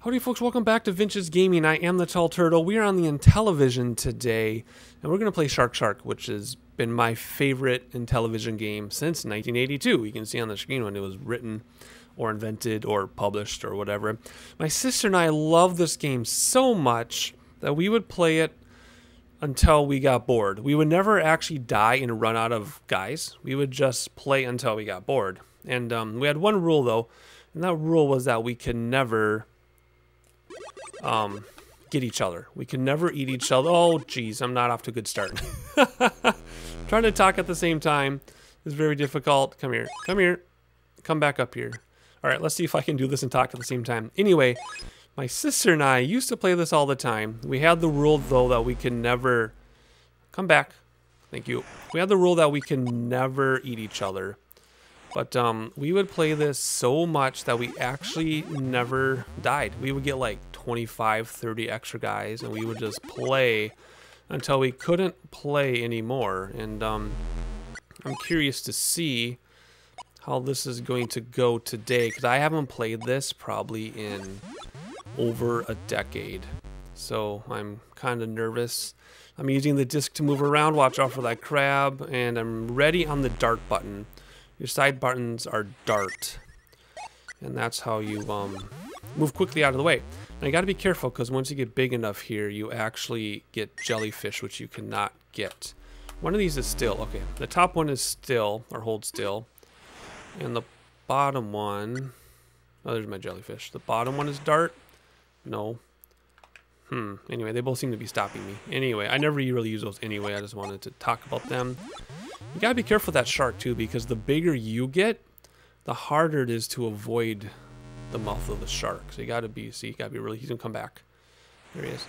Howdy folks, welcome back to Vince's Gaming. I am the Tall Turtle. We are on the Intellivision today, and we're going to play Shark Shark, which has been my favorite Intellivision game since 1982. You can see on the screen when it was written or invented or published or whatever. My sister and I love this game so much that we would play it until we got bored. We would never actually die and run out of guys. We would just play until we got bored. And we had one rule though, and that rule was that we could never get each other. We can never eat each other. Oh, geez, I'm not off to a good start. Trying to talk at the same time is very difficult. Come here. Come here. Come back up here. All right, let's see if I can do this and talk at the same time. Anyway, my sister and I used to play this all the time. We had the rule, though, that we can never... Come back. Thank you. We had the rule that we can never eat each other. But we would play this so much that we actually never died. We would get like 25, 30 extra guys, and we would just play until we couldn't play anymore. And I'm curious to see how this is going to go today, because I haven't played this probably in over a decade. So I'm kind of nervous. I'm using the disc to move around. Watch out for that crab. And I'm ready on the dart button. Your side buttons are dart, and that's how you move quickly out of the way. Now you got to be careful, because once you get big enough here, you actually get jellyfish, which you cannot get. One of these is still. Okay, the top one is still, or hold still, and the bottom one, oh, there's my jellyfish. The bottom one is dart. No. Anyway, they both seem to be stopping me. Anyway, I never really use those anyway. I just wanted to talk about them. You gotta be careful with that shark too, because the bigger you get, the harder it is to avoid the mouth of the shark. So you gotta be, really, he's gonna come back. There he is.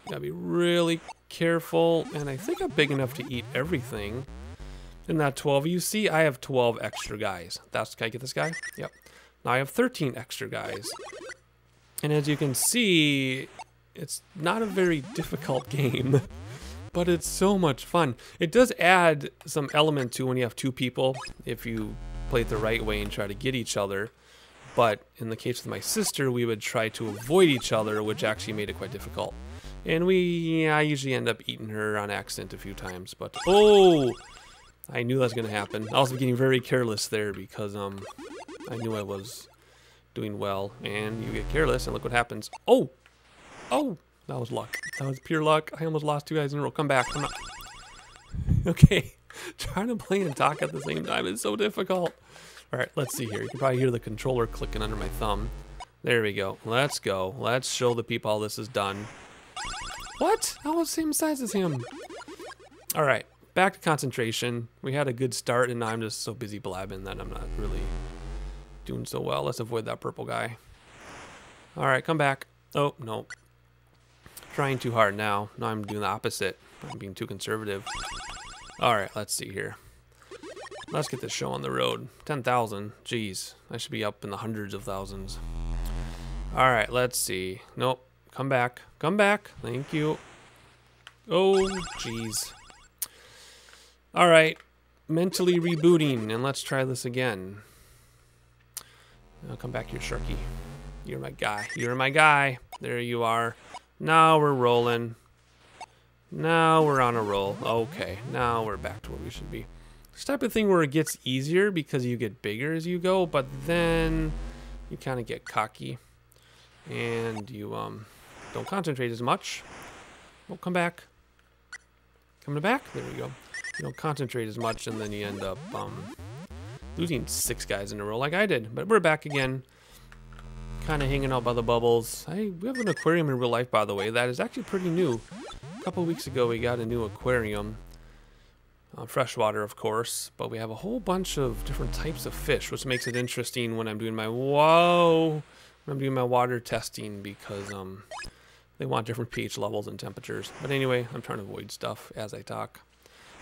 You gotta be really careful, and I think I'm big enough to eat everything in that 12. You see, I have 12 extra guys. Can I get this guy? Yep. Now I have 13 extra guys. And as you can see, it's not a very difficult game. But it's so much fun. It does add some element to when you have two people, if you play it the right way and try to get each other. But in the case of my sister, we would try to avoid each other, which actually made it quite difficult. And I usually end up eating her on accident a few times. But, oh, I knew that was going to happen. I was getting very careless there because I knew I was doing well. And you get careless, and look what happens. Oh, oh. That was luck. That was pure luck. I almost lost 2 guys in a row. Come back. Come on. Okay. Trying to play and talk at the same time is so difficult. All right, let's see here. You can probably hear the controller clicking under my thumb. There we go. Let's go. Let's show the people how this is done. What? I was the same size as him. All right. Back to concentration. We had a good start, and now I'm just so busy blabbing that I'm not really doing so well. Let's avoid that purple guy. All right, come back. Oh, no. Trying too hard now. Now I'm doing the opposite. I'm being too conservative. Alright, let's see here. Let's get this show on the road. 10,000. Jeez. I should be up in the hundreds of thousands. Alright, let's see. Nope. Come back. Come back. Thank you. Oh, jeez. Alright. Mentally rebooting. And let's try this again. Now come back here, Sharky. You're my guy. You're my guy. There you are. Now we're rolling. Now we're on a roll. Okay, now we're back to where we should be. This type of thing where it gets easier because you get bigger as you go, but then you kind of get cocky and you don't concentrate as much. Oh, come back. Coming back? There we go. You don't concentrate as much, and then you end up losing 6 guys in a row like I did. But we're back again. Kind of hanging out by the bubbles. We have an aquarium in real life, by the way. That is actually pretty new. A couple weeks ago, we got a new aquarium. Freshwater, of course. But we have a whole bunch of different types of fish, which makes it interesting when I'm doing my water testing, because they want different pH levels and temperatures. But anyway, I'm trying to avoid stuff as I talk.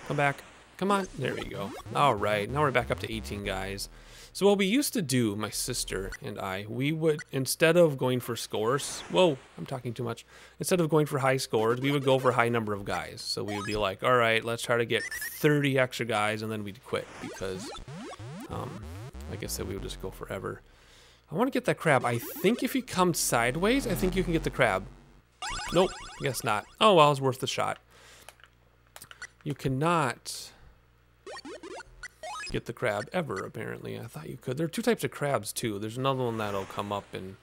Come back. Come on. There we go. All right. Now we're back up to 18 guys. So what we used to do, my sister and I, we would, instead of going for scores, whoa, I'm talking too much. Instead of going for high scores, we would go for high number of guys. So we would be like, all right, let's try to get 30 extra guys, and then we'd quit because, like I said, we would just go forever. I want to get that crab. I think if you come sideways, I think you can get the crab. Nope, guess not. Oh, well, it's worth the shot. You cannot get the crab ever, apparently. I thought you could. There are two types of crabs, too. There's another one that'll come up and...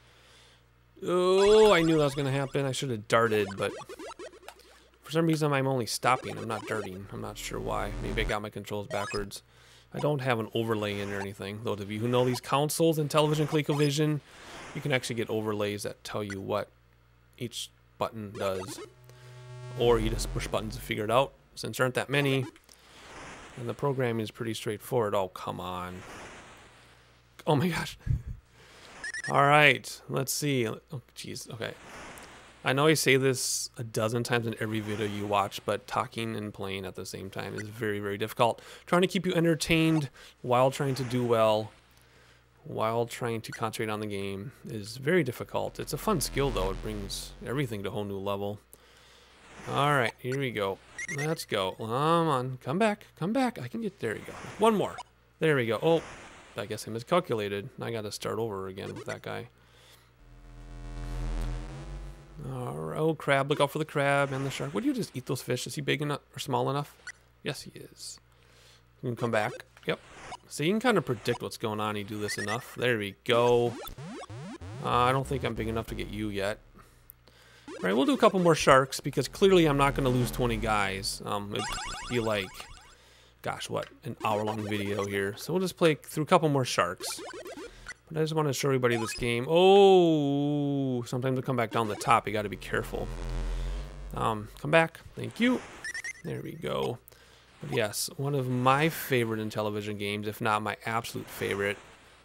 Oh, I knew that was going to happen. I should have darted, but... For some reason, I'm only stopping. I'm not darting. I'm not sure why. Maybe I got my controls backwards. I don't have an overlay in or anything. Those of you who know these consoles and Intellivision, ColecoVision, you can actually get overlays that tell you what each button does. Or you just push buttons to figure it out. Since there aren't that many, and the programming is pretty straightforward. Oh, come on. Oh my gosh. All right, let's see. Oh, jeez, okay. I know I say this a dozen times in every video you watch, but talking and playing at the same time is very, very difficult. Trying to keep you entertained while trying to do well, while trying to concentrate on the game is very difficult. It's a fun skill, though. It brings everything to a whole new level. All right, here we go. Let's go. Come on. Come back. Come back. I can get... There you go. One more. There we go. Oh, I guess I miscalculated. I got to start over again with that guy. Oh, crab. Look out for the crab and the shark. Would you just eat those fish? Is he big enough or small enough? Yes, he is. You can come back. Yep. So you can kind of predict what's going on. You do this enough. There we go. I don't think I'm big enough to get you yet. All right, we'll do a couple more sharks because clearly I'm not going to lose 20 guys. It'd be like, gosh, what, an hour-long video here. So we'll just play through a couple more sharks. But I just want to show everybody this game. Oh, sometimes they come back down the top. You got to be careful. Come back. Thank you. There we go. But yes, one of my favorite Intellivision games, if not my absolute favorite.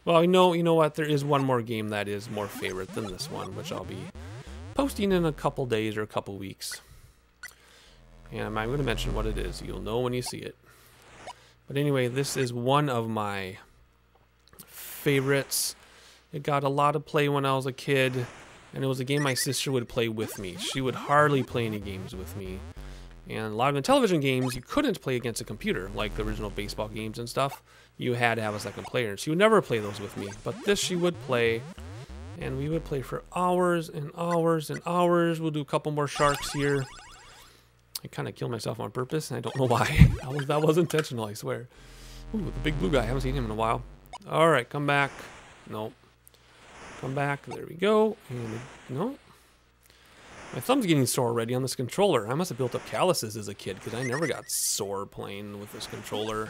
Well, you know what? There is one more game that is more favorite than this one, which I'll be posting in a couple days or a couple weeks. And I'm going to mention what it is. You'll know when you see it. But anyway, this is one of my favorites. It got a lot of play when I was a kid, and it was a game my sister would play with me. She would hardly play any games with me. And a lot of Intellivision games you couldn't play against a computer, like the original baseball games and stuff. You had to have a second player. She would never play those with me, but this she would play. And we would play for hours and hours and hours. We'll do a couple more sharks here. I kind of killed myself on purpose, and I don't know why. That was intentional, I swear. Ooh, the big blue guy. I haven't seen him in a while. All right, come back. Nope. Come back. There we go. And no. My thumb's getting sore already on this controller. I must have built up calluses as a kid because I never got sore playing with this controller.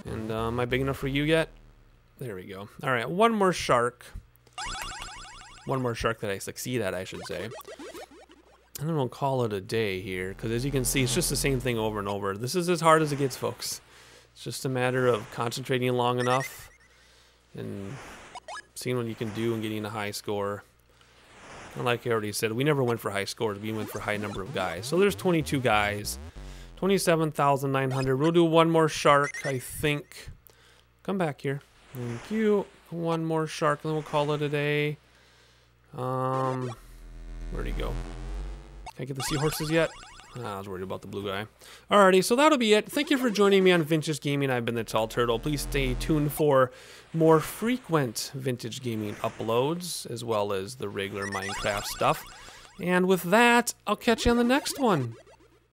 And am I big enough for you yet? There we go. All right, one more shark. One more shark that I succeed at, I should say. And then we'll call it a day here, because as you can see, it's just the same thing over and over. This is as hard as it gets, folks. It's just a matter of concentrating long enough and seeing what you can do and getting a high score. And like I already said, we never went for high scores. We went for high number of guys. So there's 22 guys. 27,900. We'll do one more shark, I think. Come back here. Thank you. One more shark, and then we'll call it a day. Where'd he go? Can I get the seahorses yet? I was worried about the blue guy. Alrighty, so that'll be it. Thank you for joining me on Vintage Gaming. I've been the Tall Turtle. Please stay tuned for more frequent Vintage Gaming uploads, as well as the regular Minecraft stuff. And with that, I'll catch you on the next one.